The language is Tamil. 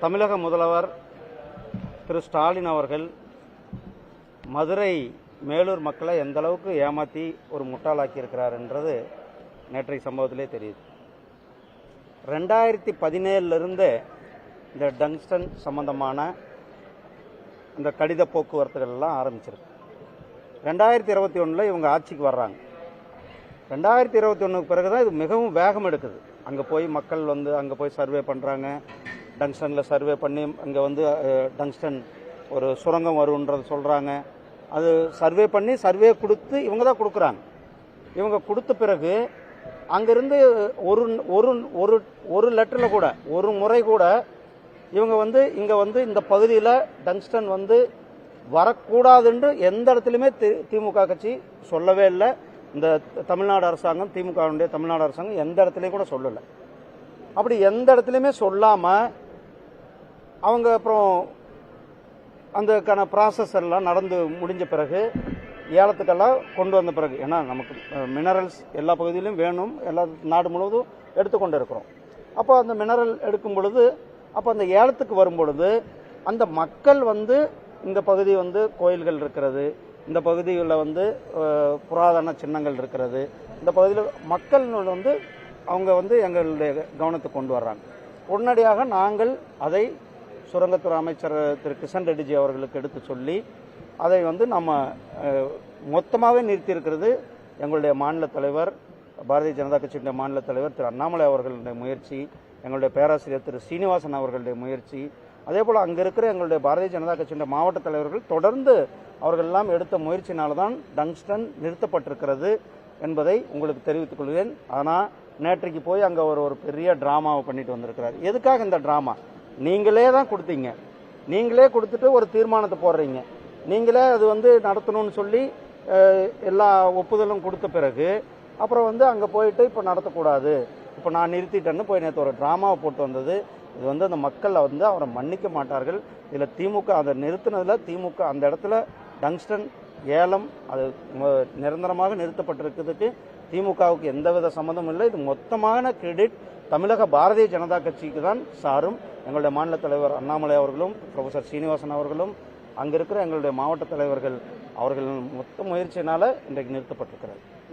தமிழக முதல்வர் திரு ஸ்டாலின் அவர்கள் மதுரை மேலூர் மக்களை எந்த அளவுக்கு ஏமாற்றி ஒரு முட்டாளாக்கி இருக்கிறார்ன்றது நேற்றைய சம்பவத்திலே தெரியுது. 2017 இந்த டங்ஸ்டன் சம்பந்தமான இந்த கடித போக்குவரத்துகள் எல்லாம் ஆரம்பிச்சிருக்கு. 2021 இவங்க ஆட்சிக்கு வர்றாங்க. 2021 பிறகுதான் இது மிகவும் வேகம் எடுக்குது. அங்கே போய் மக்கள் அங்கே போய் சர்வே பண்ணுறாங்க. டங்ஸ்டனில் சர்வே பண்ணி அங்கே டங்ஸ்டன் ஒரு சுரங்கம் வரும்ன்றது சொல்கிறாங்க. அது சர்வே பண்ணி சர்வே கொடுத்து இவங்க தான் கொடுக்குறாங்க. இவங்க கொடுத்த பிறகு அங்கிருந்து ஒரு ஒரு ஒரு ஒரு லெட்டரில் கூட ஒரு முறை கூட இவங்க இங்கே இந்த பகுதியில் டங்ஸ்டன் வரக்கூடாதுன்னு எந்த இடத்துலையுமே திமுக கட்சி சொல்லவே இல்லை. இந்த தமிழ்நாடு அரசாங்கம், திமுகவுடைய தமிழ்நாடு அரசாங்கம் எந்த இடத்துலையும் கூட சொல்லலை. அப்படி எந்த இடத்துலையுமே சொல்லாமல் அவங்க அப்புறம் அதுக்கான ப்ராசஸ் எல்லாம் நடந்து முடிஞ்ச பிறகு ஏலத்துக்கெல்லாம் கொண்டு வந்த பிறகு, ஏன்னா நமக்கு மினரல்ஸ் எல்லா பகுதியிலும் வேணும், எல்லா நாடு முழுவதும் எடுத்துக்கொண்டு இருக்கிறோம். அப்போ அந்த மினரல் எடுக்கும் பொழுது, அப்போ அந்த ஏலத்துக்கு வரும் பொழுது அந்த மக்கள் இந்த பகுதி கோயில்கள் இருக்கிறது, இந்த பகுதிகளில் புராதன சின்னங்கள் இருக்கிறது, இந்த பகுதியில் மக்கள் அவங்க எங்களுடைய கவனத்துக்கு கொண்டு வர்றாங்க. உடனடியாக நாங்கள் அதை சுரங்கத்துறை அமைச்சர் திரு கிஷன் ரெட்டிஜி அவர்களுக்கு எடுத்து சொல்லி அதை நம்ம மொத்தமாகவே நிறுத்தியிருக்கிறது. எங்களுடைய மாநில தலைவர், பாரதிய ஜனதா கட்சியுடைய மாநில தலைவர் திரு அண்ணாமலை அவர்களுடைய முயற்சி, எங்களுடைய பேராசிரியர் திரு சீனிவாசன் அவர்களுடைய முயற்சி, அதே போல் அங்கே இருக்கிற எங்களுடைய பாரதிய ஜனதா கட்சியுடைய மாவட்ட தலைவர்கள் தொடர்ந்து அவர்கள் எல்லாம் எடுத்த முயற்சினால்தான் டங்ஸ்டன் நிறுத்தப்பட்டிருக்கிறது என்பதை உங்களுக்கு தெரிவித்துக் கொள்கிறேன். ஆனால் நேற்றைக்கு போய் அங்கே ஒரு பெரிய டிராமாவை பண்ணிட்டு வந்திருக்கிறார். எதுக்காக இந்த டிராமா? நீங்களே தான் கொடுத்தீங்க, நீங்களே கொடுத்துட்டு ஒரு தீர்மானத்தை போடுறீங்க, நீங்களே அது நடத்தணும்னு சொல்லி எல்லா ஒப்புதலும் கொடுத்த பிறகு அப்புறம் அங்கே போயிட்டு இப்போ நடத்தக்கூடாது, இப்போ நான் நிறுத்திட்டேன்னு போய் நேற்று ஒரு டிராமாவை போட்டு வந்தது. இது அந்த மக்கள் அவரை மன்னிக்க மாட்டார்கள். இதில் திமுக அதை நிறுத்தினதில் திமுக அந்த இடத்துல டங்ஸ்டன் ஏலம் அது நிரந்தரமாக நிறுத்தப்பட்டிருக்கிறதுக்கு திமுகவுக்கு எந்தவித சம்மந்தமும் இல்லை. இது மொத்தமான கிரெடிட் தமிழக பாரதிய ஜனதா கட்சிக்கு தான் சாரும். எங்களுடைய மாநில தலைவர் அண்ணாமலை அவர்களும் ப்ரொஃபசர் சீனிவாசன் அவர்களும் அங்கே இருக்கிற எங்களுடைய மாவட்ட தலைவர்கள் அவர்கள் மொத்த முயற்சியினால இன்றைக்கு நிறுத்தப்பட்டிருக்கிறார்.